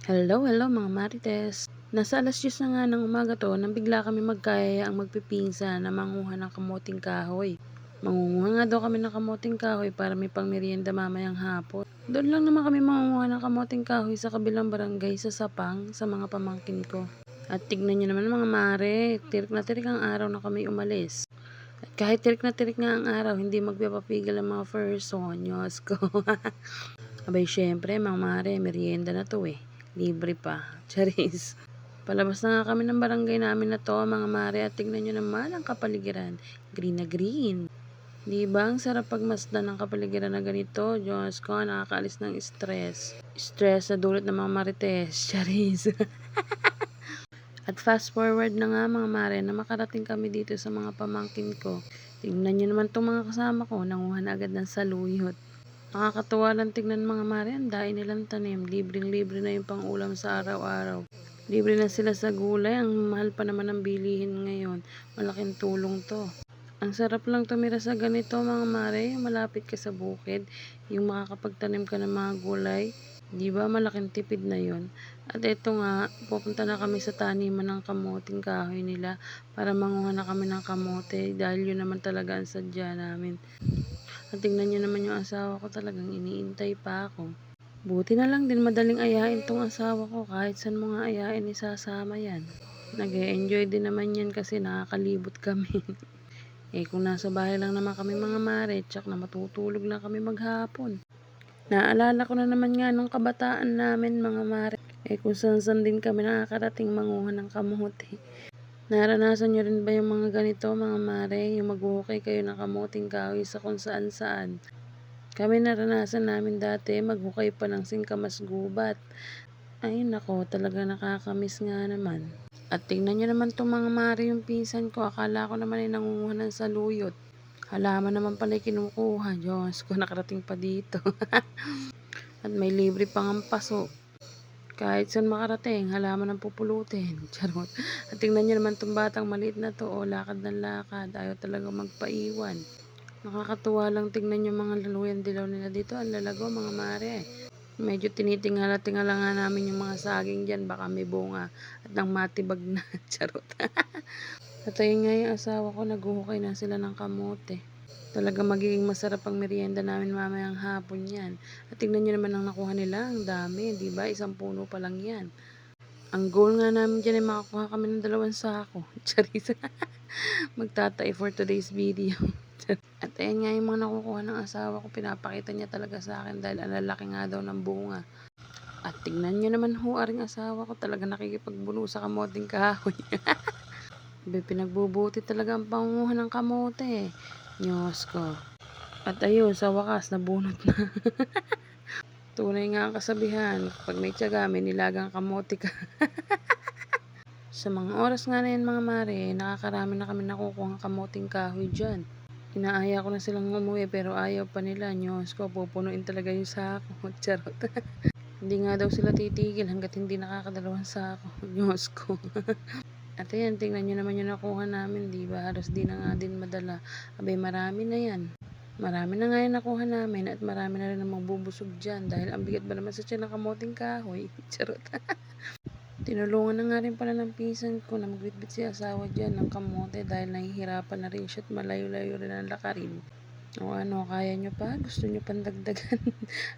Hello mga marites. Nasa 10:00 na nga ng umaga to nang bigla kami magkayayaang magpipinsan na manguha ng kamuting kahoy. Mangunguha nga daw kami ng kamuting kahoy para may pangmeryenda mamayang hapon. Doon lang naman kami mangunguha ng kamuting kahoy sa kabilang barangay sa Sapang sa mga pamangkin ko. At tignan nyo naman mga mare, tirik na tirik ang araw na kami umalis. At kahit tirik na tirik nga ang araw, hindi magpapapigil ang mga person, Diyos ko. Abay syempre mga mare, merienda na to eh. Libre pa. Charis. Palabas na nga kami ng barangay namin na to, mga mare, at tignan nyo naman ang kapaligiran. Green na green. Di ba ang sarap pagmasdan ng kapaligiran na ganito? Diyos ko, nakakaalis ng stress. Stress na dulot ng mga marites. Charis. At fast forward na nga mga mare na makarating kami dito sa mga pamangkin ko. Tignan nyo naman itong mga kasama ko, nanguha na agad ng saluyot. Nakakatuwa lang tignan mga mare, ang dahil nilang tanim. Libreng-libre na yung pang-ulam sa araw-araw. Libre na sila sa gulay, ang mahal pa naman ang bilihin ngayon. Malaking tulong to. Ang sarap lang tumira sa ganito mga mare, yung malapit ka sa bukid, yung makakapagtanim ka ng mga gulay. Di ba malaking tipid na yon? At eto nga, pupunta na kami sa taniman ng kamuting kahoy nila para manguha na kami ng kamote dahil yun naman talaga ang sadya namin. At tingnan nyo naman yung asawa ko, talagang iniintay pa ako. Buti na lang din madaling ayain tong asawa ko, kahit saan mo nga ayain isasama yan. Nag-e-enjoy din naman yan kasi nakakalibot kami. Kung nasa bahay lang naman kami mga mare, tsak na matutulog lang kami maghapon. Naalala ko na naman nga nung kabataan namin mga mare. Kung saan din kami nakakarating manguha ng kamote. Naranasan nyo rin ba yung mga ganito mga mare, yung maghuhukay kayo ng kamuting kahoy sa kung saan saan? Kami naranasan namin dati maghukay pa ng singkamas gubat. Ay nako, talaga nakakamiss nga naman. At tingnan nyo naman itong mga mare yung pinsan ko, akala ko naman ay nangunguha ng saluyot. Halaman naman pala kinukuha, Diyos ko, nakarating pa dito. At may libre pang ang paso. Kahit saan makarating, halaman ang pupulutin. Charot. At tingnan nyo naman itong batang maliit na to, lakad ng lakad. Ayaw talaga magpaiwan. Nakakatuwa lang tingnan yung mga laluyan dilaw nila dito. Ang lalago mga mare. Medyo tinitingala-tingala nga namin yung mga saging dyan. Baka may bunga. At nang matibag na. Charot. At ayun nga yung asawa ko, naghuhukay na sila ng kamote. Talaga magiging masarap ang merienda namin mamayang hapon yan. At tignan nyo naman ang nakuha nila, ang dami, di ba? Isang puno pa lang yan. Ang goal nga namin dyan ay makakuha kami ng 2 sako. Charis. Magtatay for today's video. At ayan nga yung mga nakukuha ng asawa ko, pinapakita niya talaga sa akin dahil ang lalaki nga daw ng bunga. At tignan nyo naman ho, aring asawa ko talaga nakikipagbuno sa kamoting kahoy. Pinagbubuti talaga ang pangunguha ng kamote. Diyos ko. At ayun, sa wakas, nabunot na. Tunay nga ang kasabihan, pag may tiyaga, may nilagang kamote ka. Sa mga oras nga na yan mga mare, nakakarami na kami nakukuha ng kamoting kahoy dyan. Inaaya ko na silang umuwi pero ayaw pa nila. Diyos ko, pupunuin talaga yung sako. Charot. Hindi nga daw sila titigil hanggat hindi nakakadalawang sako. Diyos ko. At ayan, tingnan nyo naman yung nakuha namin, di ba? Halos di na nga din madala. Abay, marami na yan. Marami na nga yung nakuha namin at marami na rin ang magbubusog dyan dahil ang bigat ba naman sa tiyan ng kamoting kahoy? Charot. Tinulungan na nga rin pala ng pinsan ko na magbitbit si asawa dyan ng kamote dahil nahihirapan na rin siya at malayo-layo rin ang lakarin. O ano, kaya nyo pa? Gusto nyo pandagdagan?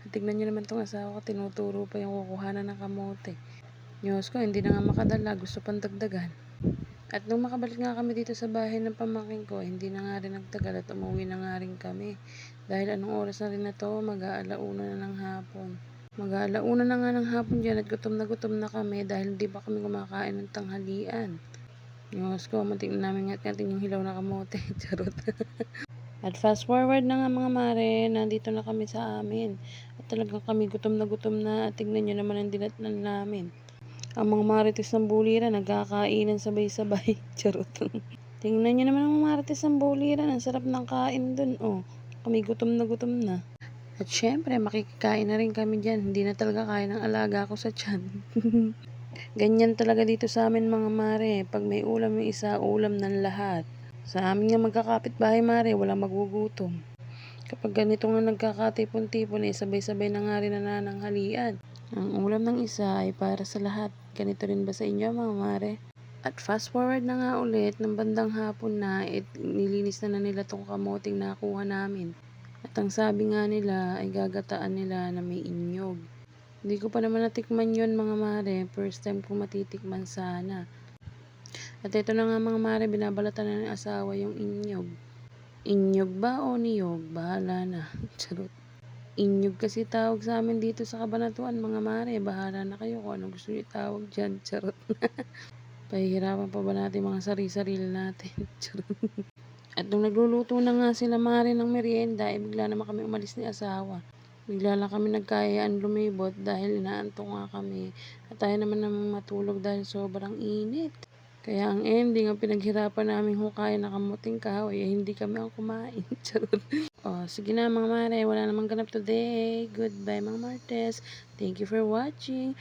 At tignan nyo naman tong asawa ko, tinuturo pa yung kukuhanan ng kamote. Diyos ko, hindi na nga makadala, gusto pandagdagan. At nung makabalik nga kami dito sa bahay ng pamangkin ko, hindi na nga rin nagtagal at umuwi na nga rin kami. Dahil anong oras na rin na to, mag-aalauna na ng hapon. Mag-aalauna na nga ng hapon dyan at gutom na kami dahil hindi pa kami kumakain ng tanghalian. Diyos ko, matik na namin ngatin yung hilaw na kamote. Charot. At fast forward na nga mga mare, nandito na kami sa amin. At talagang kami gutom na at tignan nyo naman ang dinatnan namin. Ang mga marites ng buliran, nagkakainan sabay-sabay. Charot. Tingnan nyo naman ang mga marites ng buliran. Ang sarap ng kain dun. Oh, kami gutom na. At syempre, makikikain na rin kami dyan. Hindi na talaga kaya ng alaga ko sa tiyan. Ganyan talaga dito sa amin mga mare. Pag may ulam yung isa, ulam ng lahat. Sa amin nga magkakapit bahay mare, walang magugutom. Kapag ganito nga nagkakatipon-tipon sabay-sabay na nga rin nanananghalian. Ang ulam ng isa ay para sa lahat. Ganito rin ba sa inyo, mga mare? At fast forward na nga ulit ng bandang hapon na, nilinis na nila tong kamoting nakuha namin. At ang sabi nga nila ay gagataan nila na may inyog. Hindi ko pa naman natikman yun, mga mare. First time ko matitikman sana. At ito na nga, mga mare, binabalatan na ng asawa yung inyog. Inyog ba o niyog? Bahala na. Charot. Inyog kasi tawag sa amin dito sa Cabanatuan, mga mare. Bahala na kayo kung ano gusto niyo itawag dyan. Charot. Pahihirapan pa ba natin mga sarili-sarili natin? Charot. At nung nagluluto na nga sila, mare, ng merienda, bigla naman kami umalis ni asawa. Bigla lang kami nagkayaan lumibot dahil inaantok nga kami. At tayo naman matulog dahil sobrang init. Kaya ang ending, ang pinaghirapan namin hukayin na kamuting kahoy, hindi kami ang kumain. Charot. Sige na, mga mare, wala namang ganap today. Goodbye, mga martes. Thank you for watching.